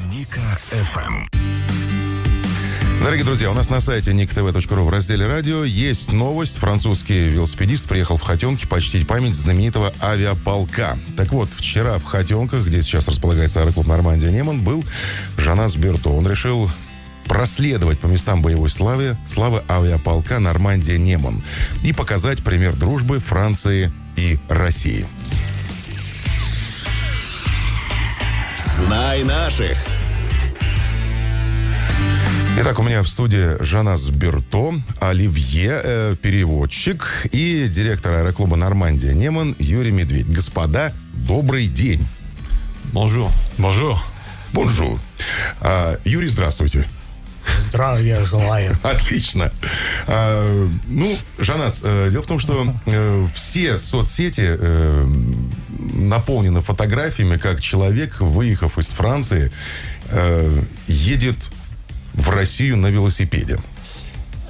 Ника FM. Дорогие друзья, у нас на сайте niktv.ru в разделе «Радио» есть новость. Французский велосипедист приехал в Хотенки почтить память знаменитого авиаполка. Так вот, вчера в Хотенках, где сейчас располагается аэроклуб «Нормандия Неман», был Жанас Берто. Он решил проследовать по местам боевой славы авиаполка «Нормандия Неман» и показать пример дружбы Франции и России. Знай наших. Итак, у меня в студии Жанас Берто, Оливье, переводчик и директор аэроклуба «Нормандия Неман» Юрий Медведь. Господа, добрый день. Bonjour. Bonjour. Бонжур. Юрий, здравствуйте. Здравия желаю. Отлично. Жанас, дело в том, что все соцсети наполнены фотографиями, как человек, выехав из Франции, едет в Россию на велосипеде.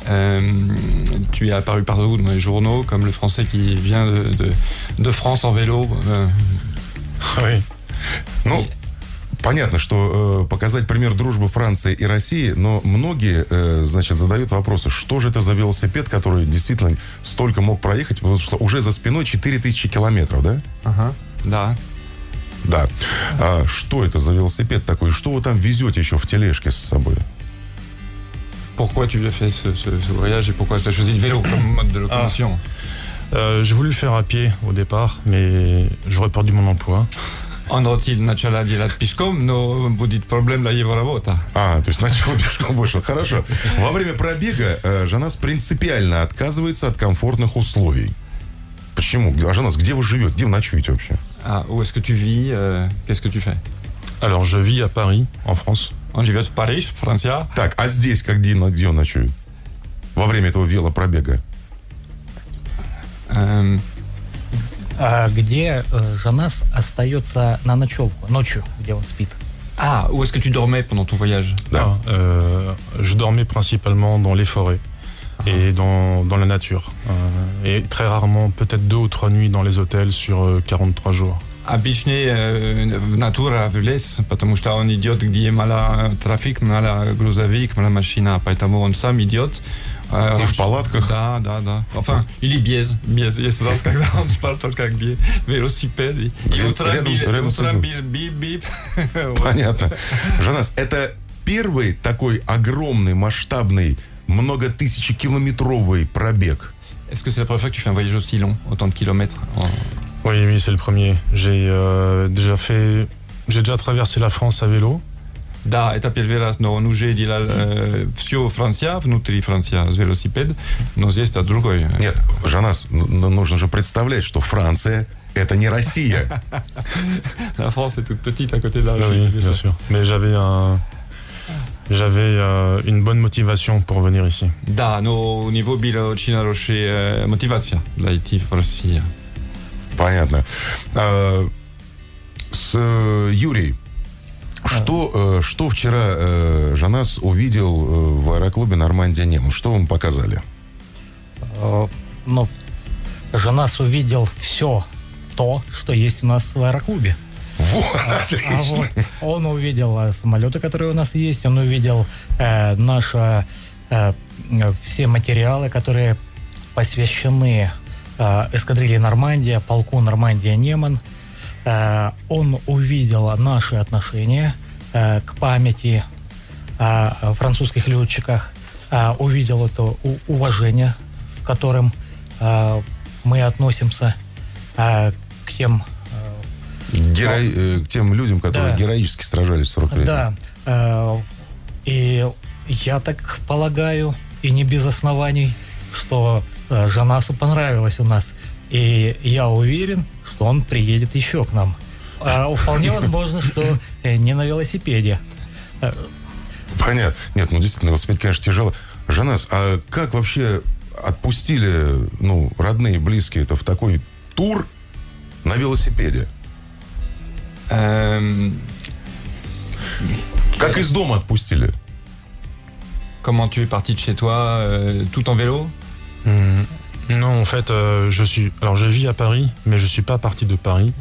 Tu es apparu partout dans les journaux, comme le Français qui vient de France en vélo. Oui. Ну, понятно, что показать пример дружбы Франции и России, но многие, задают вопросы, что же это за велосипед, который действительно столько мог проехать, потому что уже за спиной 4000 километров, да? Ага, да. Да. Что это за велосипед такой? Что вы там везете еще в тележке с собой? Pourquoi tu as fait ce voyage et pourquoi tu as choisi le vélo comme mode de locomotion? J'ai voulu le faire à pied au départ, mais j'aurais perdu mon emploi. Он хотел начала делать пешком, но будет проблема для его работы. То есть сначала пешком вышел. Хорошо. Во время пробега Жанас принципиально отказывается от комфортных условий. Почему? Жанас, где вы живете? Где вы ночуете вообще? Où est-ce que tu vis? Qu'est-ce que tu fais? Alors, je vis à Paris, en France. Он живет в Париж, Франция. Так, а здесь где он ночует? Во время этого велопробега? Где Жанас остается на ночевку, ночью, где он спит? Où est-ce que tu dormais pendant ton voyage? Да. Je dormais principalement dans les forêts et dans la nature. Et très rarement, peut-être 2 ou 3 nuits dans les hôtels sur 43 jours. Обычно в натуре, в лес, потому что он идет, где мало трафик, мало грузовик, мало машина, поэтому он сам идет. И в палатках? Да. Enfin, или без. Есть раз, когда он спал только где велосипед. И утром бип-бип. Понятно. Жанас, это первый такой огромный, масштабный, многотысячекилометровый пробег? Est-ce que c'est la première fois que tu fais un voyage aussi long, autant de kilomètres? Oui, c'est le premier. J'ai déjà traversé la France à vélo. Да, это первый раз, но он уже делал всю Францию, внутри Франции, с велосипед, но здесь это другой. Нет, Жанас, нужно же представлять, что Франция – это не Россия. La France est toute petite à côté de la Russie. Oui, bien sûr. Mais j'avais une bonne motivation pour venir ici. Да, но у него была очень хорошая мотивация для идти в Россию. Понятно. Юрий, что вчера Жанас увидел в аэроклубе «Нормандия Неман»? Что вам показали? Жанас увидел все то, что есть у нас в аэроклубе. Он увидел самолеты, которые у нас есть, он увидел наши все материалы, которые посвящены эскадрилье «Нормандия», полку «Нормандия Неман». Он увидел наши отношения к памяти о французских летчиках, увидел это уважение, с которым мы относимся к тем... к тем людям, которые героически сражались в 43-м. Да. И я так полагаю, и не без оснований, что Жанасу понравилось у нас. И я уверен, что он приедет еще к нам. Вполне возможно, что не на велосипеде. Понятно. Нет, действительно, велосипед, конечно, тяжело. Жанас, а как вообще отпустили, родные, близкие, это в такой тур на велосипеде? Как из дома отпустили? Comment tu es parti de chez toi, tout en vélo? Non, en fait, je vis à Paris, mais je suis pas parti de Paris.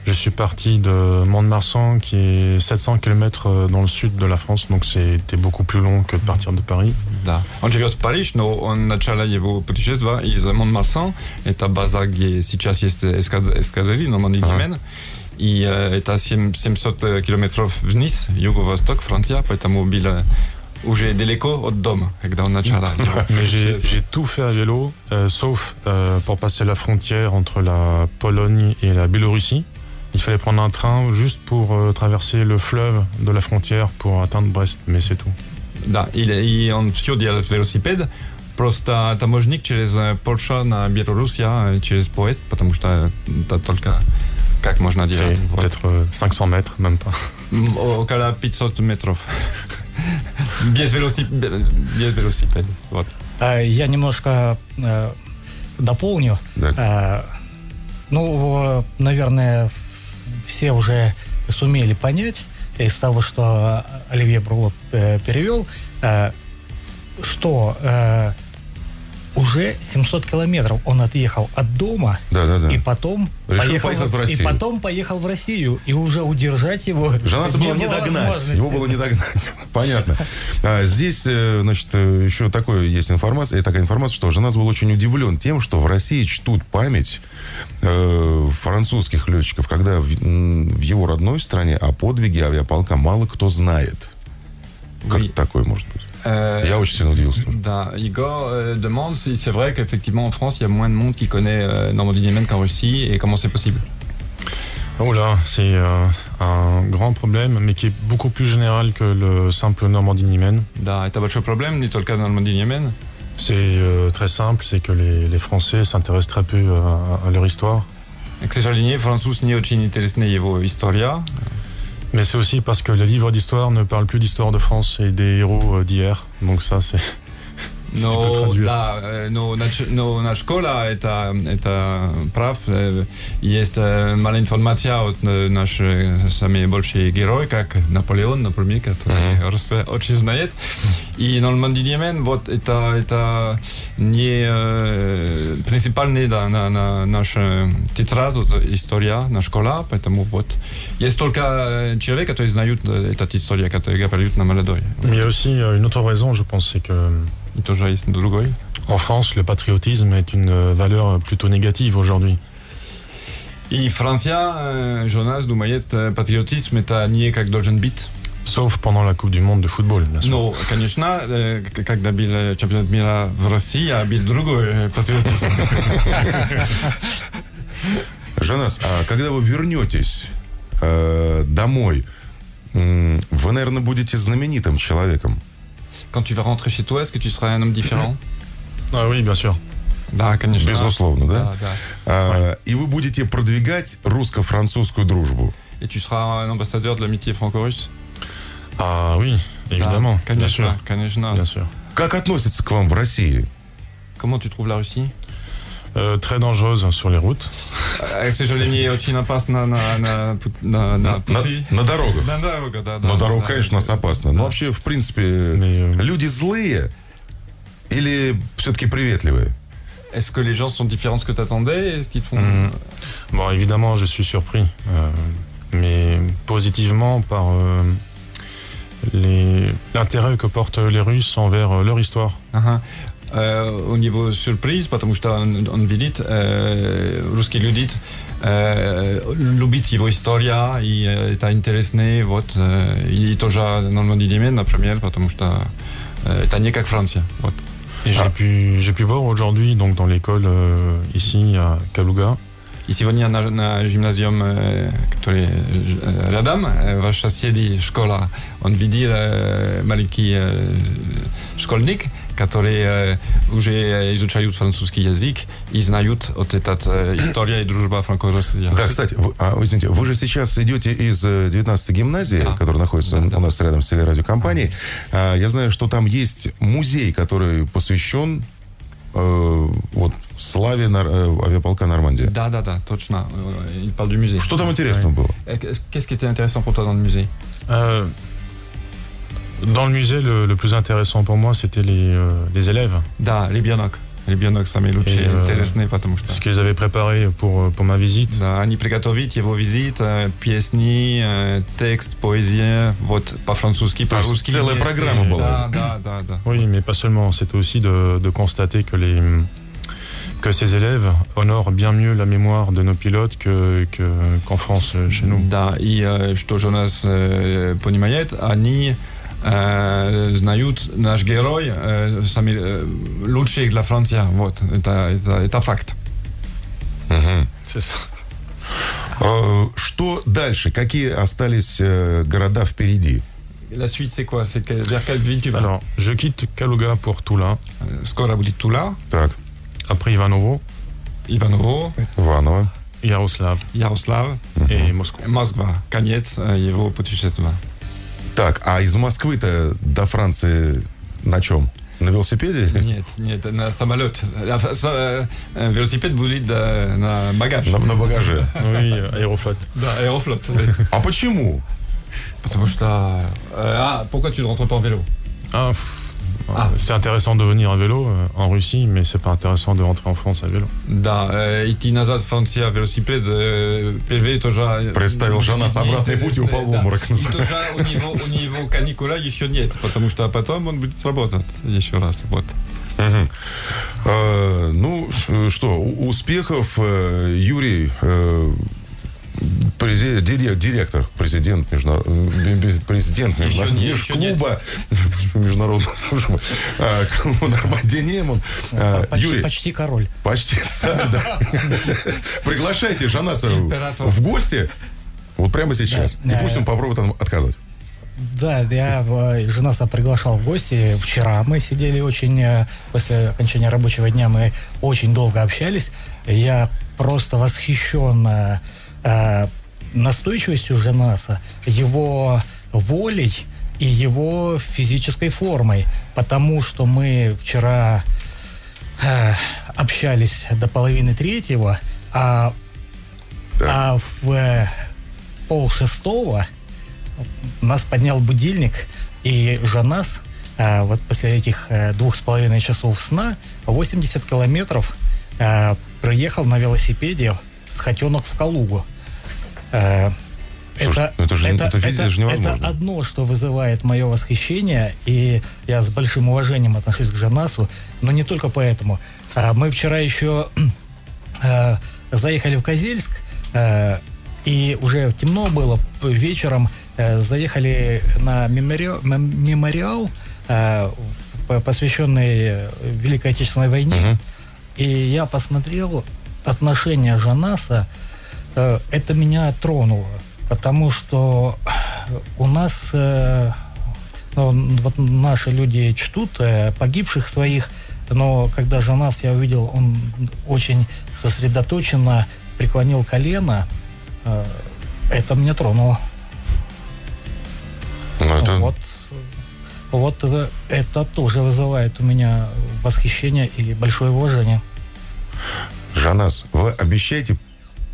Je suis parti de Mont-de-Marsan, qui est 700 km dans le sud de la France, donc c'était beaucoup plus long que de partir de Paris. Да. Он живет в Париж, но он начало его путешествия из Мон-Марсан. Это база, где сейчас есть эскадрильи, Нормандия Дьемен. И это 700 километров вниз, юго-восток, Франция, поэтому было уже далеко от дома, когда он начал. Mais j'ai tout fait à vélo, sauf pour passer la frontière entre la Pologne et la Biélorussie. Il fallait prendre un train juste pour traverser le fleuve de la frontière pour atteindre Brest, mais c'est tout. Да, и он все делает велосипед. Просто таможник через Польшу на Белоруссию, через поезд, потому что это только как можно делать. C'est peut-être 500 mètres, même pas. Около 500 метров. Без велосипеда. Вот. Я немножко дополню. Ну, наверное, все уже сумели понять из того, что Оливье Брулот перевел, что уже 700 километров он отъехал от дома, и потом поехал в Россию, и уже удержать его Жанаса было не догнать. Его было не догнать. Понятно. Здесь, значит, еще такая информация, что Жанас был очень удивлен тем, что в России чтут память французских летчиков, когда в его родной стране о подвиге авиаполка мало кто знает. Как такое может быть? Я очень сильно удивился. Да, Igor demande si c'est vrai qu'effectivement en France il y a moins de monde qui connaît Normandie-Diemen qu'en Russie et comment c'est possible. Oh là, c'est un grand problème, mais qui est beaucoup plus général que le simple Normandie-Diemen. Да, это большой проблем, не только Normandie-Diemen. C'est très simple, c'est que les Français s'intéressent très peu à leur histoire. К сожалению, француз не очень интересна его история. Mais c'est aussi parce que les livres d'histoire ne parlent plus d'histoire de France et des héros d'hier. Donc ça, c'est... Но, да, но на школа это прав. Есть мало информации от наших самых больших героев, как Наполеон, например, который очень знает. И Нормандия-Дьемен, вот это не принципиальный на наша тетрадь, история на школа, поэтому вот есть только человек, который знает эту историю, который говорит на молодой. Il y a aussi une autre raison, je pense, c'est que en France, le patriotisme est une valeur plutôt négative aujourd'hui. И Франция, Jonas думает, патриотизм это не как должен быть. Sauf pendant la Coupe du Monde de football, bien sûr. Ну, конечно, когда был чемпионат мира в России, был другой патриотизм. Жанас, а когда вы вернетесь домой, вы, наверное, будете знаменитым человеком. Quand tu vas rentrer chez toi, est-ce que tu seras un homme différent? Ah oui, bien sûr. Да, конечно. Безусловно, да? Да. И вы будете продвигать русско-французскую дружбу. Et tu seras un ambassadeur de l'amitié franco-russe? Ah oui, évidemment. Да, конечно, bien sûr. Конечно. Bien sûr. Как относятся к вам в России? Comment tu trouves la Russie? Très dangereuse sur les routes. К сожалению, очень опасно на пути. На дорогах. На дорогах, да. На дорогах, конечно, нас опасно. Но вообще, в принципе, люди злые или все-таки приветливые? Est-ce que les gens sont différents de ce que tu attendais? Est-ce qu'ils te font... Bon, évidemment, je suis surpris. Mais positivement par l'intérêt que portent les Russes envers leur histoire. У него сюрприз, потому что он видит, русские люди любят его историю, и это интересно, вот, и тоже Нормандия-Дьемен, например, потому что это не как Франция, вот. Et j'ai pu voir aujourd'hui, donc dans l'école ici à Kaluga. И сегодня на гимназиум, который рядом, ваш соседи школа, он видел маленький школьник, которые уже изучают французский язык и знают вот эта история и дружба франко-россия. Да, кстати, извините, вы же сейчас идете из 19-й гимназии, которая находится у нас рядом с телерадиокомпанией. Я знаю, что там есть музей, который посвящен вот славе авиаполка Нормандия. Да, точно. Il parle du musée. Что там интересно было? Qu'est-ce qui était intéressant pour toi dans le musée? Dans le musée, le plus intéressant pour moi, c'était les élèves. Да, ребенок. Ребенок самый лучший, интересный, потому что... Ce qu'ils avaient préparé pour ma visite. Да, они приготовили его визит, песни, текст, поэзия, вот по-французски, по-русски. Целая программа была. Да. Oui, mais pas seulement. C'était aussi de constater que ces élèves honorent bien mieux la mémoire de nos pilotes qu'en France, chez nous. Да, и что же нас понимает, они знают наш герой, сами лучшие для Франции. Вот, это факт. Что дальше? Какие остались города впереди? La suite, c'est quoi? C'est vers quelle ville tu vas? Alors, je quitte Kaluga pour Tula. Скоро будет Тула. Так. Après Ivanovo. Иваново. Иваново. Ярослав. Ярослав. Et Moscou. Москва. Конец его путешествия. Так, а из Москвы-то до Франции на чем? На велосипеде? Нет, на самолет. Велосипед будет на багаж. На багаже. Oui, Aeroflot. Да, Аэрофлот. А почему? Потому что... pourquoi tu ne rentres pas en vélo? C'est intéressant de venir à vélo en Russie, mais c'est pas intéressant de rentrer en France à vélo. Да, идти назад в Францию велосипед, первый тоже... Представил Жанас обратный путь и упал в обморок. И тоже у него каникула еще нет, потому что потом он будет работать еще раз. Вот. Ну, что, успехов, Юрий, директор, президент межклуба международного Нормандия Неман. Почти король. Почти царь, да. Приглашайте Жанаса в гости вот прямо сейчас. И пусть он попробует отказывать. Да, я Жанаса приглашал в гости. Вчера мы сидели после окончания рабочего дня, мы очень долго общались. Я просто восхищен настойчивостью Жанаса, его волей и его физической формой, потому что мы вчера общались до 2:30, а в 5:30 нас поднял будильник, и Жанас вот после этих 2,5 часов сна 80 километров проехал на велосипеде с Хотенок в Калугу. Слушай, это физически же невозможно. Это одно, что вызывает мое восхищение, и я с большим уважением отношусь к Жанасу, но не только поэтому. Мы вчера еще заехали в Козельск, и уже темно было, вечером заехали на мемориал, посвященный Великой Отечественной войне, и я посмотрел отношение Жанаса, это меня тронуло, потому что у нас вот наши люди чтут погибших своих, но когда Жанас, я увидел, он очень сосредоточенно преклонил колено, это меня тронуло. Вот это тоже вызывает у меня восхищение и большое уважение. Жанас, вы обещаете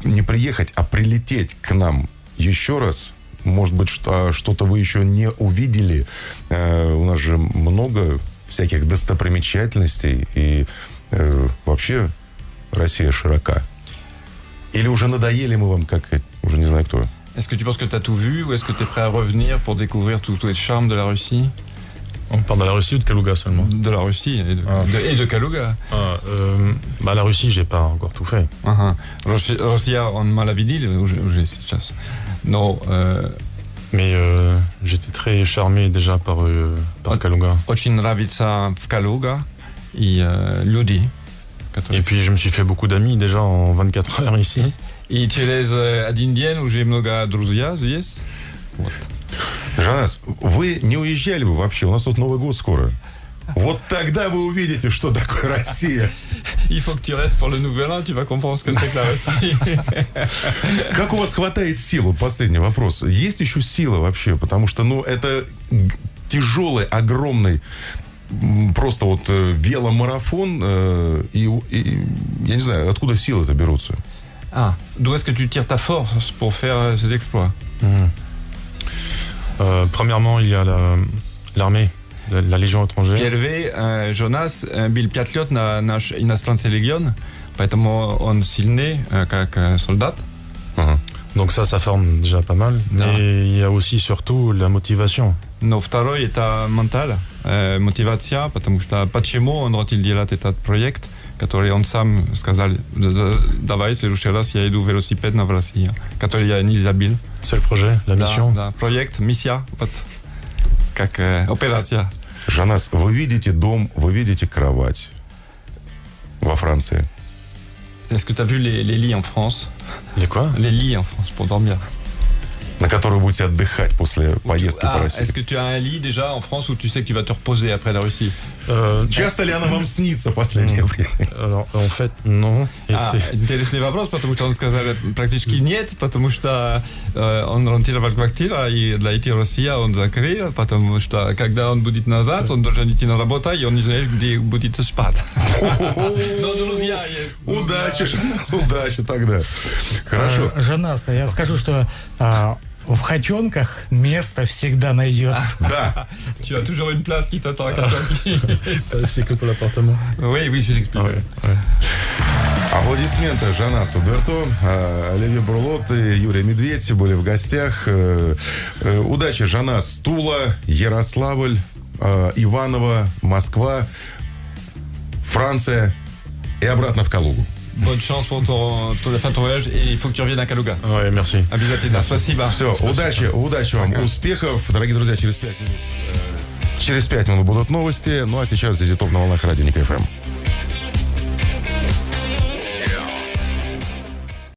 не приехать, а прилететь к нам еще раз? Может быть, что-то вы еще не увидели? У нас же много всяких достопримечательностей, и вообще Россия широка. Или уже надоели мы вам, как уже не знаю кто? Est-ce que tu penses que tu as tout vu, ou est-ce que tu es prêt à revenir pour découvrir tous les charmes de la Russie? On parle de la Russie ou de Kaluga seulement? De la Russie et de Kaluga. La Russie, j'ai pas encore tout fait. Россия, он мало видели уже сейчас. Но... Mais j'étais très charmé déjà par Kaluga. Очень нравится в Калуга и люди. Et puis je me suis fait beaucoup d'amis déjà en 24 heures ici. И через один день уже много друзей здесь. Вот. Жанас, вы не уезжали бы вообще? У нас тут Новый год скоро. Вот тогда вы увидите, что такое Россия. Il faut que tu restes pour le nouvel an, tu vas comprendre ce que c'est que la Russie. Как у вас хватает сил? Последний вопрос. Есть еще сила вообще? Потому что, это тяжелый, огромный просто вот веломарафон. И я не знаю, откуда силы-то берутся? D'où est-ce que tu tires ta force pour faire cet exploit? Premièrement, il y a l'armée. la Légion étrangère. Первый Жонас был 5 лет на наш иностранный легион, поэтому он сильный как солдат. Donc ça forme déjà pas mal. Да. Mais il y a aussi surtout la motivation. Но второй это менталь, мотивация, потому что почему он хотел делать этот проект, который он сам сказал, давай, в следующий раз я иду велосипедно в Россию, который я не забил. C'est le projet, la mission. Да, проект, миссия, вот, как операция. Жанас, вы видите дом, вы видите кровать во Франции? Est-ce que tu as vu les lits en France? Les quoi? Les lits en France pour dormir. На которой будете отдыхать после поездки по России. Est-ce que tu as un lit déjà en France où tu sais que tu vas te reposer après la Russie? Часто ли она вам снится последнее время? Alors, en fait, non. Интересный вопрос, потому что он сказал практически нет, потому что он ремонтировал квартиру, и для идти в Россию он закрыл, потому что когда он будет назад, он должен идти на работу, и он не знает, где будет спать. Но друзья есть. Удачи тогда. Хорошо. Жанас, я скажу, что в хотенках место всегда найдется. Да. Tu as toujours une place qui t'attend à Kachonki. C'est que pour l'appartement. Oui, je l'explique. Аплодисменты Жанасу Берто, Оливье Бурлот и Юрий Медведь были в гостях. Удачи, Жанас. Тула, Ярославль, Иваново, Москва, Франция и обратно в Калугу. Bonne chance pour la fin de ton voyage, et il faut que tu reviennes à Kaluga. Ouais, merci. Обязательно. Спасибо. Все, удачи вам, успехов. Дорогие друзья, через 5 минут будут новости. Ну а сейчас ZZ Top на волнах радио Ник ФМ.